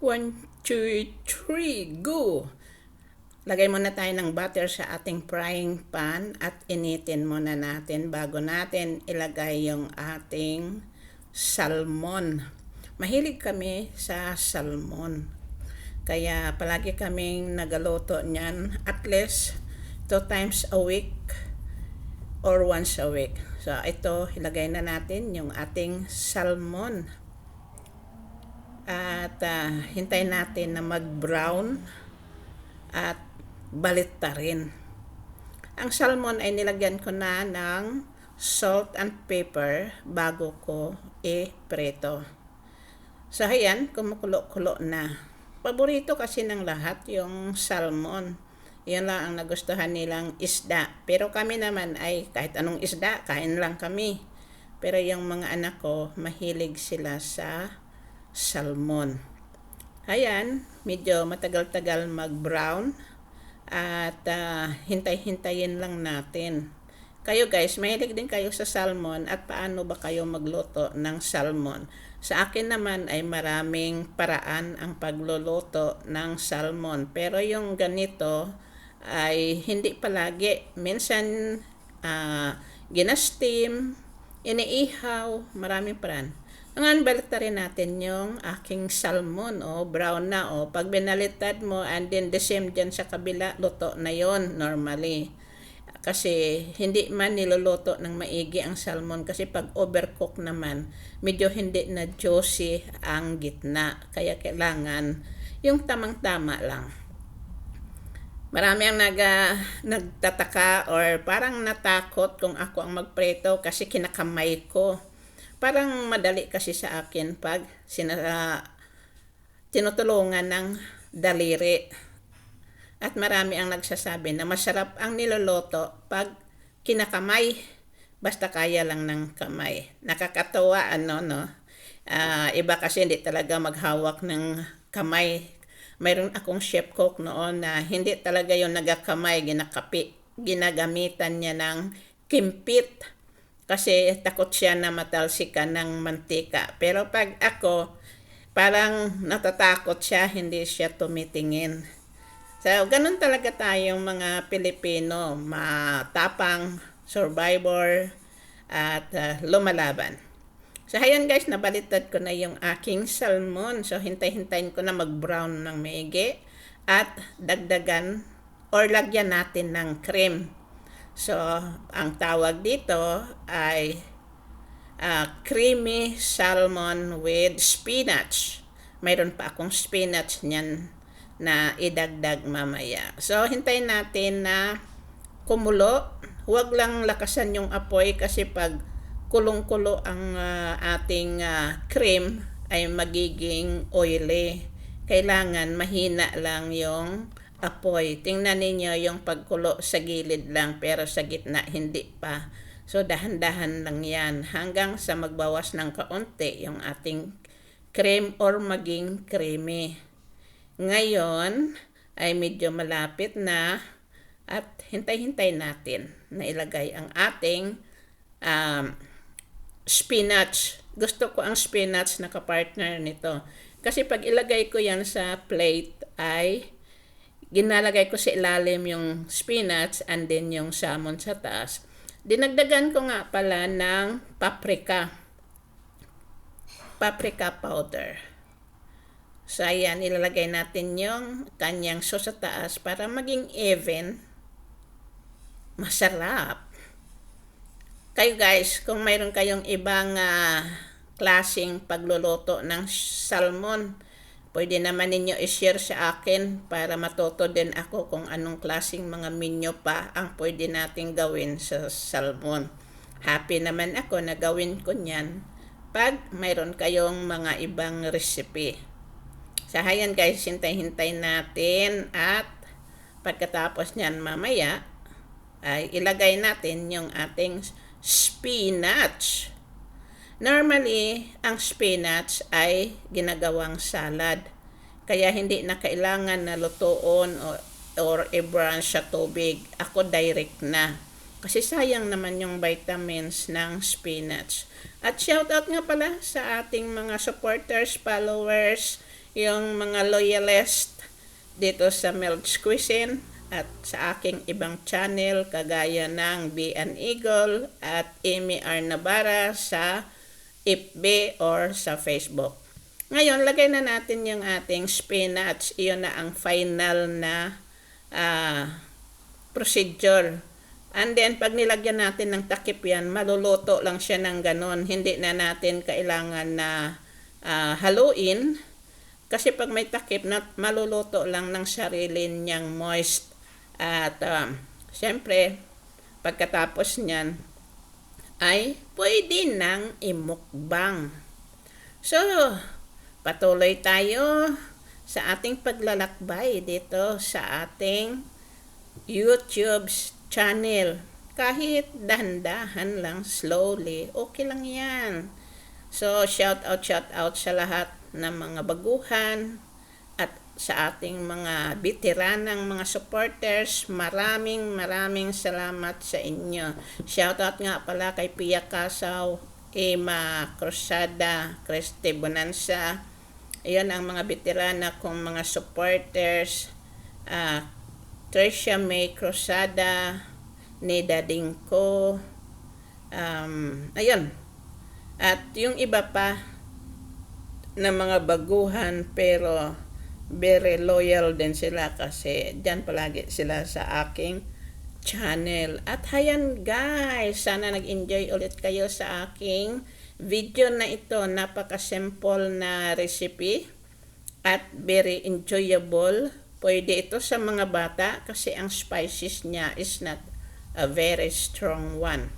1, 2, 3, go! Lagay muna tayo ng butter sa ating frying pan at initin muna natin bago natin ilagay yung ating salmon. Mahilig kami sa salmon. Kaya palagi kaming nagaluto niyan at least 2 times a week or once a week. So ito, ilagay na natin yung ating salmon. At hintayin natin na mag-brown at balittarin. Ang salmon ay nilagyan ko na ng salt and pepper bago ko i-preto. So ayan, kumukulo-kulo na. Paborito kasi ng lahat yung salmon. Yan lang ang nagustuhan nilang isda. Pero kami naman ay kahit anong isda, kain lang kami. Pero yung mga anak ko, mahilig sila sa salmon. Ayan, medyo matagal-tagal mag-brown at hintay-hintayin lang natin. Kayo guys, mahilig din kayo sa salmon at paano ba kayo magluto ng salmon? Sa akin naman ay maraming paraan ang pagluluto ng salmon. Pero yung ganito ay hindi palagi. Minsan gina-steam, iniihaw, maraming paraan. Ngayon, baliktarin natin yung aking salmon, brown na, Pag binaliktad mo, and then the same dyan sa kabila, luto na yon normally. Kasi hindi man niluluto ng maigi ang salmon, kasi pag overcook naman, medyo hindi na juicy ang gitna. Kaya kailangan yung tamang-tama lang. Marami ang nagtataka or parang natakot kung ako ang magpreto kasi kinakamay ko. Parang madali kasi sa akin pag tinutulungan ng daliri. At marami ang nagsasabi na masarap ang niluluto pag kinakamay. Basta kaya lang ng kamay. Nakakatawa, iba kasi hindi talaga maghawak ng kamay. Mayroon akong chef cook noon na hindi talaga yung nagakamay, ginagamitan niya ng kimpit. Kasi takot siya na matalsikan ng mantika. Pero pag ako, parang natatakot siya, hindi siya tumitingin. So, ganun talaga tayong mga Pilipino, matapang, survivor, at lumalaban. So, ayan guys, nabaliktad ko na yung aking salmon. So, hintay-hintayin ko na mag-brown ng maigi at dagdagan or lagyan natin ng cream. So, ang tawag dito ay creamy salmon with spinach. Mayroon pa akong spinach niyan na idagdag mamaya. So, hintayin natin na kumulo. Huwag lang lakasan yung apoy kasi pag kulong-kulo ang ating cream ay magiging oily. Kailangan mahina lang yung apoy. Tingnan ninyo yung pagkulo sa gilid lang pero sa gitna hindi pa. So dahan-dahan lang yan hanggang sa magbawas ng kaunti yung ating cream or maging creamy. Ngayon ay medyo malapit na at hintay-hintay natin na ilagay ang ating spinach. Gusto ko ang spinach na kapartner nito. Kasi pag ilagay ko yan sa plate ay ginalagay ko sa ilalim yung spinach and then yung salmon sa taas. Dinagdagan ko nga pala ng paprika powder. So ayan, ilalagay natin yung kanyang sauce sa taas para maging even. Masarap. Kayo guys, kung mayroon kayong ibang klaseng pagluluto ng salmon, pwede naman ninyo i-share sa akin para matuto din ako kung anong klaseng mga menu pa ang pwede nating gawin sa salmon. Happy naman ako na gawin ko niyan pag mayroon kayong mga ibang recipe. So ayan guys, hintay-hintay natin at pagkatapos niyan mamaya ay ilagay natin yung ating spinach. Normally, ang spinach ay ginagawang salad. Kaya hindi na kailangan na lutuon or i-brance sa tubig. Ako direct na. Kasi sayang naman yung vitamins ng spinach. At shoutout nga pala sa ating mga supporters, followers, yung mga loyalist dito sa Mel's Cuisine at sa aking ibang channel kagaya ng B and Eagle at Amy R. Navarra sa FB or sa Facebook. Ngayon, lagay na natin yung ating spinach. Iyon na ang final na procedure. And then, pag nilagyan natin ng takip yan, maluluto lang siya ng ganon. Hindi na natin kailangan na haluin. Kasi pag may takip, maluluto lang ng sarili niyang moist. At siyempre, pagkatapos niyan, ay pwede nang imukbang. So, patuloy tayo sa ating paglalakbay dito sa ating YouTube channel. Kahit dahan-dahan lang, slowly, okay lang yan. So, shout out sa lahat ng mga baguhan at sa ating mga veteranang mga supporters. Maraming salamat sa inyo. Shout out nga pala kay Pia Casaw, Emma Cruzada, Christy Bonanza. Ayan ang mga veterana kong mga supporters. Tricia May Cruzada, Nida Dingko, ayun. At yung iba pa na mga baguhan pero very loyal din sila kasi dyan palagi sila sa aking channel. At hayan guys, sana nag-enjoy ulit kayo sa aking video na ito. Napaka-simple na recipe at very enjoyable. Pwede ito sa mga bata kasi ang spices niya is not a very strong one.